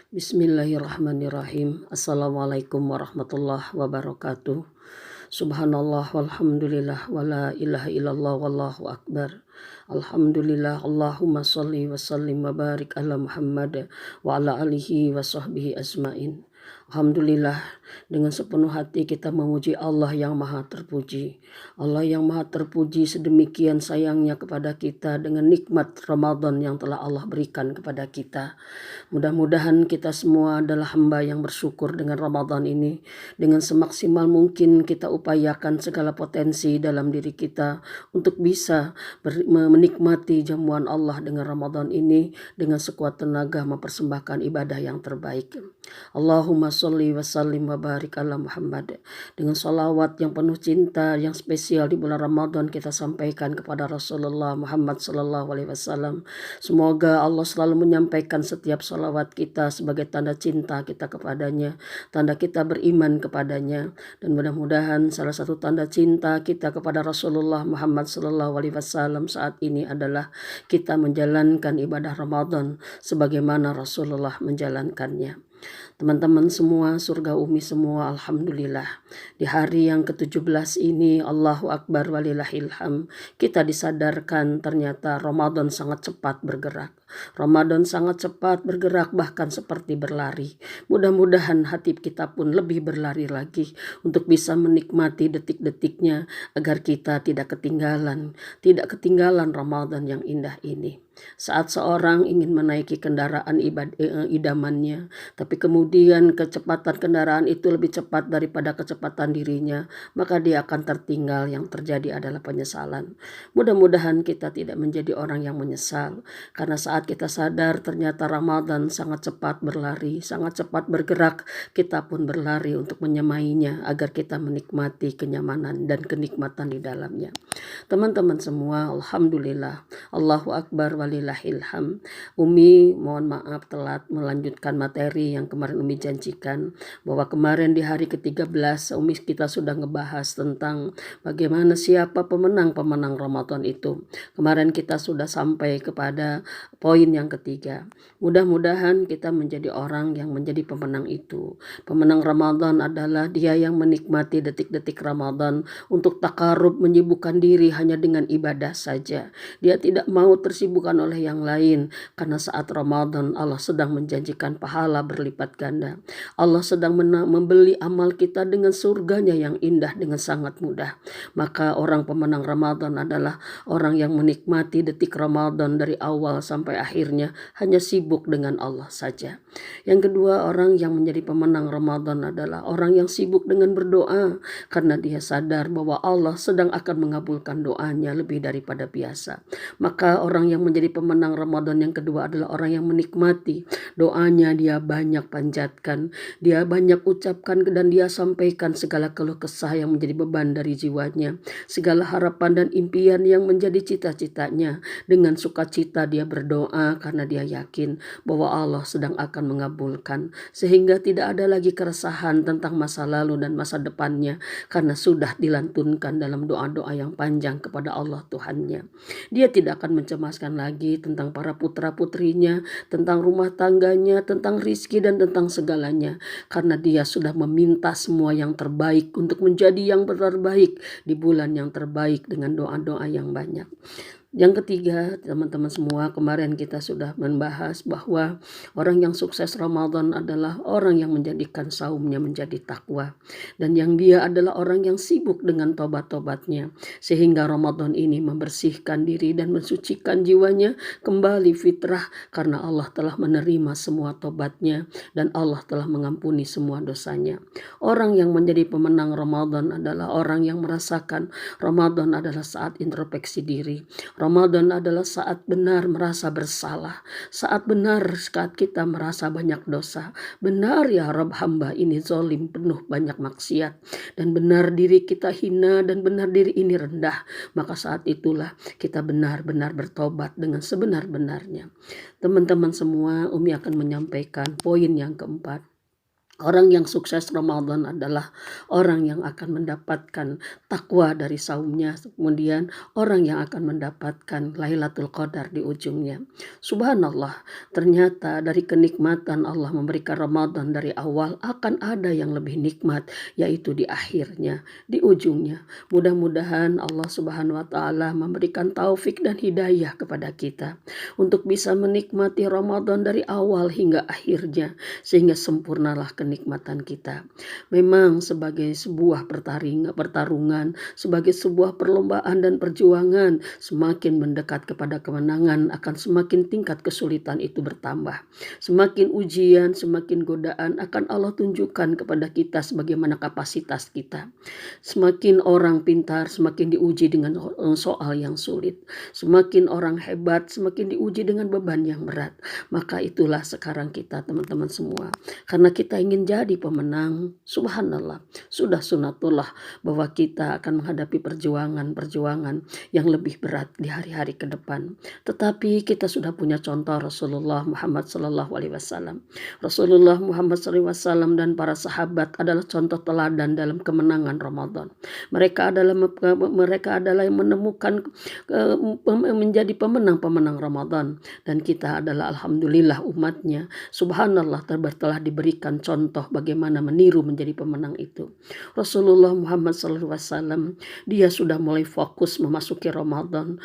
Bismillahirrahmanirrahim. Assalamualaikum warahmatullahi wabarakatuh. Subhanallah walhamdulillah wala ilaha illallah wallahu akbar. Alhamdulillah Allahumma sholli wa sallim wa barik ala Muhammad wa ala alihi wa sahbihi asma'in. Alhamdulillah, dengan sepenuh hati kita memuji Allah yang maha terpuji. Allah yang maha terpuji sedemikian sayangnya kepada kita dengan nikmat Ramadan yang telah Allah berikan kepada kita. Mudah-mudahan kita semua adalah hamba yang bersyukur dengan Ramadan ini. Dengan semaksimal mungkin kita upayakan segala potensi dalam diri kita untuk bisa menikmati jamuan Allah dengan Ramadan ini dengan sekuat tenaga mempersembahkan ibadah yang terbaik. Allahumma sholli wa sallim wa barik ala Muhammad. Dengan salawat yang penuh cinta yang spesial di bulan Ramadan kita sampaikan kepada Rasulullah Muhammad sallallahu alaihi wasallam. Semoga Allah selalu menyampaikan setiap salawat kita sebagai tanda cinta kita kepadanya, tanda kita beriman kepadanya, dan mudah-mudahan salah satu tanda cinta kita kepada Rasulullah Muhammad sallallahu alaihi wasallam saat ini adalah kita menjalankan ibadah Ramadan sebagaimana Rasulullah menjalankannya. Teman-teman semua, surga umi semua, alhamdulillah. Di hari yang ke-17 ini, Allahu Akbar walillahilham, kita disadarkan ternyata Ramadan sangat cepat bergerak. Ramadan sangat cepat bergerak, bahkan seperti berlari. Mudah-mudahan hati kita pun lebih berlari lagi untuk bisa menikmati detik-detiknya agar kita tidak ketinggalan Ramadan yang indah ini. Saat seorang ingin menaiki kendaraan idamannya, tapi kemudian kecepatan kendaraan itu lebih cepat daripada kecepatan dirinya, maka dia akan tertinggal. Yang terjadi adalah penyesalan. Mudah-mudahan kita tidak menjadi orang yang menyesal, karena saat kita sadar ternyata Ramadan sangat cepat berlari, sangat cepat bergerak, kita pun berlari untuk menyemainya agar kita menikmati kenyamanan dan kenikmatan di dalamnya. Teman-teman semua, alhamdulillah, Allahu Akbar walillahilham. Umi mohon maaf telat melanjutkan materi yang kemarin Umi janjikan, bahwa kemarin di hari ke-13 Umi kita sudah ngebahas tentang bagaimana siapa pemenang Ramadan itu. Kemarin kita sudah sampai kepada poin yang ketiga. Mudah-mudahan kita menjadi orang yang menjadi pemenang itu. Pemenang Ramadan adalah dia yang menikmati detik-detik Ramadan untuk takarub, menyibukkan diri hanya dengan ibadah saja. Dia tidak mau tersibukkan oleh yang lain, karena saat Ramadan Allah sedang menjanjikan pahala berlipat ganda. Allah sedang membeli amal kita dengan surganya yang indah dengan sangat mudah. Maka orang pemenang Ramadan adalah orang yang menikmati detik Ramadan dari awal sampai akhirnya hanya sibuk dengan Allah saja. Yang kedua, orang yang menjadi pemenang Ramadan adalah orang yang sibuk dengan berdoa, karena dia sadar bahwa Allah sedang akan mengabulkan doanya lebih daripada biasa. Maka orang yang menjadi pemenang Ramadan yang kedua adalah orang yang menikmati doanya, dia banyak panjatkan, dia banyak ucapkan, dan dia sampaikan segala keluh kesah yang menjadi beban dari jiwanya, segala harapan dan impian yang menjadi cita-citanya. Dengan sukacita dia berdoa karena dia yakin bahwa Allah sedang akan mengabulkan, sehingga tidak ada lagi keresahan tentang masa lalu dan masa depannya, karena sudah dilantunkan dalam doa-doa yang panjang kepada Allah Tuhannya. Dia tidak akan mencemaskan lagi tentang para putra-putrinya, tentang rumah tangganya, tentang rizki dan tentang segalanya, karena dia sudah meminta semua yang terbaik untuk menjadi yang terbaik di bulan yang terbaik dengan doa-doa yang banyak. Yang ketiga, teman-teman semua, kemarin kita sudah membahas bahwa orang yang sukses Ramadan adalah orang yang menjadikan saumnya menjadi takwa, dan yang dia adalah orang yang sibuk dengan tobat-tobatnya, sehingga Ramadan ini membersihkan diri dan mensucikan jiwanya kembali fitrah, karena Allah telah menerima semua tobatnya dan Allah telah mengampuni semua dosanya. Orang yang menjadi pemenang Ramadan adalah orang yang merasakan Ramadan adalah saat introspeksi diri. Ramadan adalah saat benar merasa bersalah, saat kita merasa banyak dosa. Benar ya Rabb, hamba ini zolim, penuh banyak maksiat, dan benar diri kita hina, dan benar diri ini rendah. Maka saat itulah kita benar-benar bertobat dengan sebenar-benarnya. Teman-teman semua, Umi akan menyampaikan poin yang keempat. Orang yang sukses Ramadan adalah orang yang akan mendapatkan takwa dari saumnya, kemudian orang yang akan mendapatkan Lailatul Qadar di ujungnya. Subhanallah, ternyata dari kenikmatan Allah memberikan Ramadan dari awal akan ada yang lebih nikmat, yaitu di akhirnya, di ujungnya. Mudah-mudahan Allah Subhanahu wa taala memberikan taufik dan hidayah kepada kita untuk bisa menikmati Ramadan dari awal hingga akhirnya, sehingga sempurnalah kenikmatan kita. Memang sebagai sebuah pertarungan, sebagai sebuah perlombaan dan perjuangan, semakin mendekat kepada kemenangan akan semakin tingkat kesulitan itu bertambah. Semakin ujian, semakin godaan akan Allah tunjukkan kepada kita sebagaimana kapasitas kita. Semakin orang pintar, semakin diuji dengan soal yang sulit. Semakin orang hebat, semakin diuji dengan beban yang berat. Maka itulah sekarang kita teman-teman semua. Karena kita ingin jadi pemenang, subhanallah, sudah sunatullah bahwa kita akan menghadapi perjuangan-perjuangan yang lebih berat di hari-hari ke depan. Tetapi kita sudah punya contoh Rasulullah Muhammad SAW. Rasulullah Muhammad SAW dan para sahabat adalah contoh teladan dalam kemenangan Ramadan. Mereka adalah yang menemukan menjadi pemenang-pemenang Ramadan, dan kita adalah alhamdulillah umatnya. Subhanallah, telah diberikan contoh bagaimana meniru menjadi pemenang itu. Rasulullah Muhammad SAW, dia sudah mulai fokus memasuki Ramadan,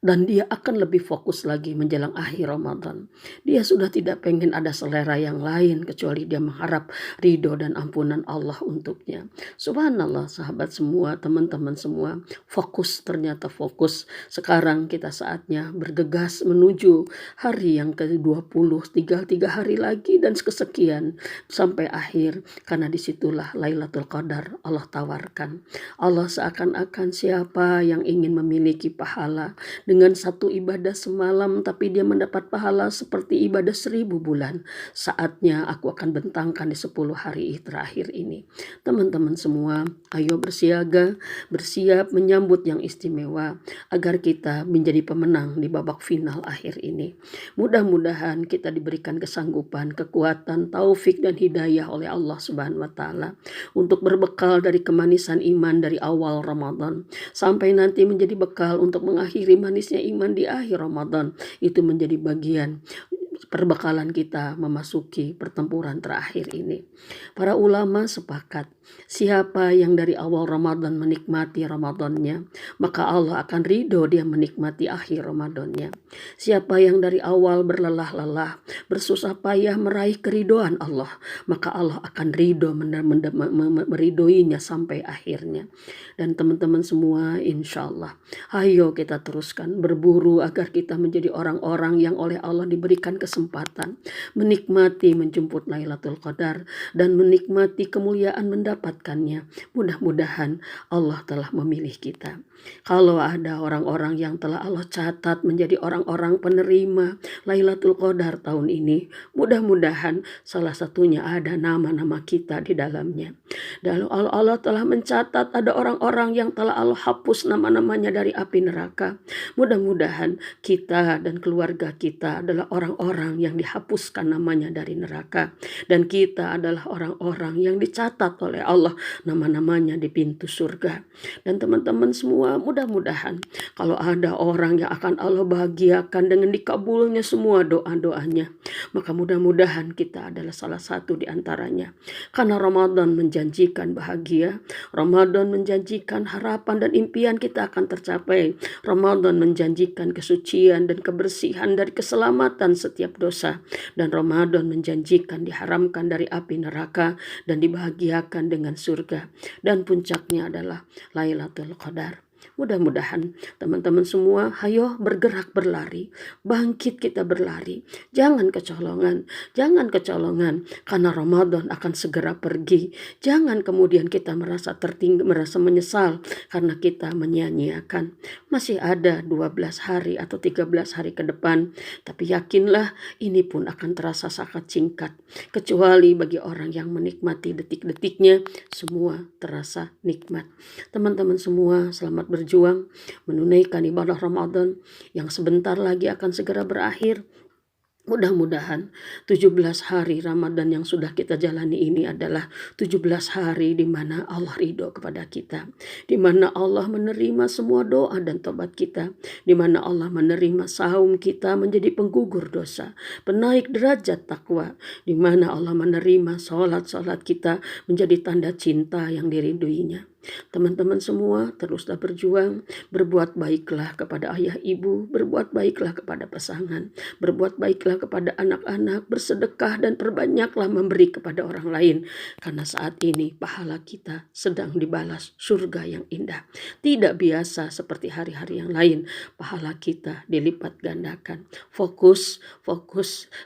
dan dia akan lebih fokus lagi menjelang akhir Ramadan. Dia sudah tidak pengen ada selera yang lain kecuali dia mengharap ridho dan ampunan Allah untuknya. Subhanallah, sahabat semua, teman-teman semua, fokus, ternyata fokus. Sekarang kita saatnya bergegas menuju hari yang ke-20, tinggal 3 hari lagi dan kesekian sampai akhir, karena disitulah Lailatul Qadar Allah tawarkan. Allah seakan-akan siapa yang ingin memiliki pahala dengan satu ibadah semalam, tapi dia mendapat pahala seperti ibadah 1000 bulan. Saatnya aku akan bentangkan di 10 hari terakhir ini. Teman-teman semua, ayo bersiaga, bersiap menyambut yang istimewa agar kita menjadi pemenang di babak final akhir ini. Mudah-mudahan kita diberikan kesanggupan, kekuatan, taufik dan hidayah oleh Allah Subhanahu wa taala untuk berbekal dari kemanisan iman dari awal Ramadan sampai nanti menjadi bekal untuk mengakhiri manisnya iman di akhir Ramadan. Itu menjadi bagian perbekalan kita memasuki pertempuran terakhir ini. Para ulama sepakat, siapa yang dari awal Ramadan menikmati Ramadannya, maka Allah akan ridho dia menikmati akhir Ramadannya. Siapa yang dari awal berlelah-lelah, bersusah payah meraih keridoan Allah, maka Allah akan ridho meridhoinya sampai akhirnya. Dan teman-teman semua, insya Allah, ayo kita teruskan berburu agar kita menjadi orang-orang yang oleh Allah diberikan kesempatan menikmati menjemput Lailatul Qadar dan menikmati kemuliaan mendapatkannya. Mudah-mudahan Allah telah memilih kita. Kalau ada orang-orang yang telah Allah catat menjadi orang-orang penerima Lailatul Qadar tahun ini, mudah-mudahan salah satunya ada nama-nama kita di dalamnya. Dan Allah telah mencatat ada orang-orang yang telah Allah hapus nama-namanya dari api neraka. Mudah-mudahan kita dan keluarga kita adalah orang-orang yang dihapuskan namanya dari neraka, dan kita adalah orang-orang yang dicatat oleh Allah nama-namanya di pintu surga. Dan teman-teman semua, mudah-mudahan kalau ada orang yang akan Allah bahagiakan dengan dikabulnya semua doa-doanya, maka mudah-mudahan kita adalah salah satu di antaranya. Karena Ramadan menjanjikan bahagia, Ramadan menjanjikan harapan dan impian kita akan tercapai. Ramadan menjanjikan kesucian dan kebersihan dari keselamatan setiap dosa, dan Ramadan menjanjikan diharamkan dari api neraka dan dibahagiakan dengan surga, dan puncaknya adalah Lailatul Qadar. Mudah-mudahan teman-teman semua, ayo bergerak berlari, bangkit kita berlari, jangan kecolongan, karena Ramadan akan segera pergi. Jangan kemudian kita merasa merasa menyesal karena kita menyia-nyiakan. Masih ada 12 hari atau 13 hari ke depan, tapi yakinlah ini pun akan terasa sangat singkat, kecuali bagi orang yang menikmati detik-detiknya, semua terasa nikmat. Teman-teman semua, selamat berjuang menunaikan ibadah Ramadan yang sebentar lagi akan segera berakhir. Mudah-mudahan 17 hari Ramadan yang sudah kita jalani ini adalah 17 hari di mana Allah ridho kepada kita, di mana Allah menerima semua doa dan tobat kita, di mana Allah menerima saum kita menjadi penggugur dosa, penaik derajat takwa, di mana Allah menerima sholat-sholat kita menjadi tanda cinta yang dirinduinya. Teman-teman semua teruslah berjuang, berbuat baiklah kepada ayah ibu, berbuat baiklah kepada pasangan, berbuat baiklah kepada anak-anak, bersedekah dan perbanyaklah memberi kepada orang lain. Karena saat ini pahala kita sedang dibalas surga yang indah. Tidak biasa seperti hari-hari yang lain, pahala kita dilipat gandakan. Fokus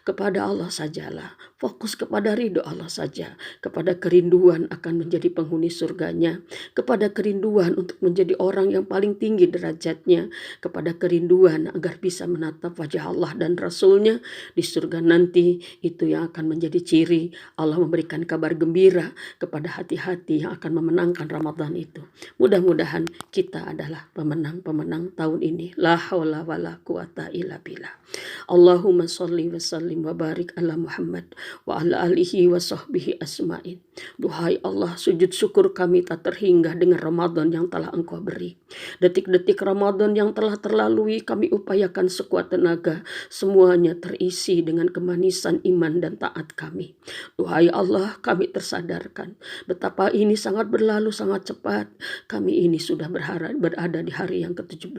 kepada Allah sajalah, fokus kepada ridho Allah saja, kepada kerinduan akan menjadi penghuni surganya, kepada kerinduan untuk menjadi orang yang paling tinggi derajatnya, kepada kerinduan agar bisa menatap wajah Allah dan Rasul-Nya di surga nanti. Itu yang akan menjadi ciri Allah memberikan kabar gembira kepada hati-hati yang akan memenangkan Ramadan itu. Mudah-mudahan kita adalah pemenang-pemenang tahun ini. La haula wala quwata illa billah. Allahumma sholli wa sallim wa barik ala Muhammad wa ala alihi wa sahbihi asma'in. Duhai Allah, sujud syukur kami tak terhingga dengan Ramadan yang telah Engkau beri. Detik-detik Ramadan yang telah terlalui kami upayakan sekuat tenaga, semuanya terisi dengan kemanisan iman dan taat kami. Duhai Allah, kami tersadarkan betapa ini sangat berlalu sangat cepat. Kami ini sudah berada di hari yang ke-17,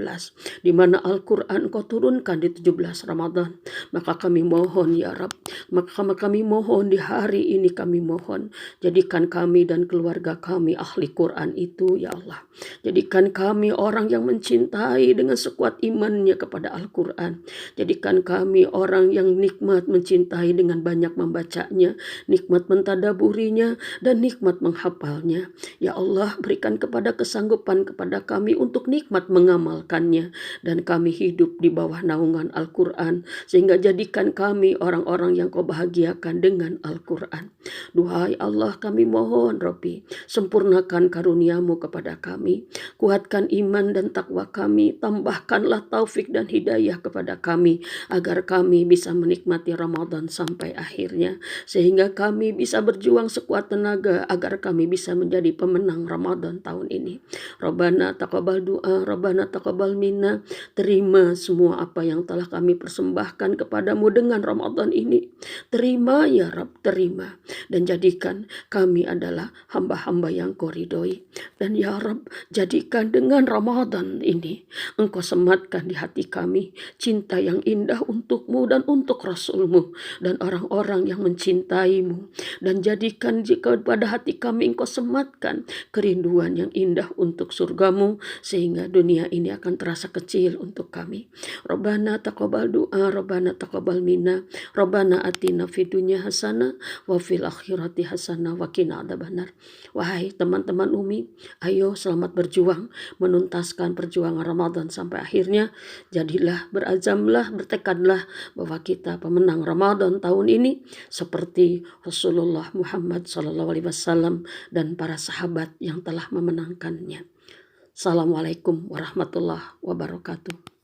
di mana Al-Quran Engkau turunkan di 17 Ramadan. Maka kami mohon ya Rab, maka kami mohon di hari ini, kami mohon jadikan kami dan keluarga kami ahli Quran itu ya Allah. Jadikan kami orang yang mencintai dengan sekuat imannya kepada Al-Quran. Jadikan kami orang yang nikmat mencintai dengan banyak membacanya, nikmat mentadaburinya, dan nikmat menghafalnya. Ya Allah, berikan kepada kesanggupan kepada kami untuk nikmat mengamalkannya, dan kami hidup di bawah naungan Al-Quran, sehingga jadikan kami orang-orang yang Kau bahagiakan dengan Al-Quran. Duhai Allah, kami mohon Rabbi, sempurnakan karunia-Mu kepada kami, kuatkan iman dan takwa kami, tambahkanlah taufik dan hidayah kepada kami, agar kami bisa menikmati Ramadan sampai akhirnya, sehingga kami bisa berjuang sekuat tenaga, agar kami bisa menjadi pemenang Ramadan tahun ini. Rabbana taqabbal du'a, Rabbana taqabbal minna. Terima semua apa yang telah kami persembahkan kepadamu dengan Ramadan ini. Terima ya Rabb, terima. Dan jadikan kami adalah hamba-hamba yang Kau ridhoi. Dan ya Rabb, jadikan dengan Ramadan ini Engkau sematkan di hati kami cinta yang indah untuk-Mu dan untuk Rasul-Mu dan orang-orang yang mencintai-Mu. Dan jadikan jika pada hati kami Engkau sematkan kerinduan yang indah untuk surga-Mu, sehingga dunia ini akan terasa kecil untuk kami. Rabbana taqabbal du'a, Rabbana taqabbal minna, Rabbana atina fid dunya hasanah wa fil akhirati hasanah wa qina adzabannar. Wahai teman-teman Umi, ayo selamat berjuang menuntaskan perjuangan Ramadan sampai akhirnya. Jadilah, berazamlah, bertekadlah bahwa kita pemenang Ramadan tahun ini seperti Rasulullah Muhammad SAW dan para sahabat yang telah memenangkannya. Assalamualaikum warahmatullahi wabarakatuh.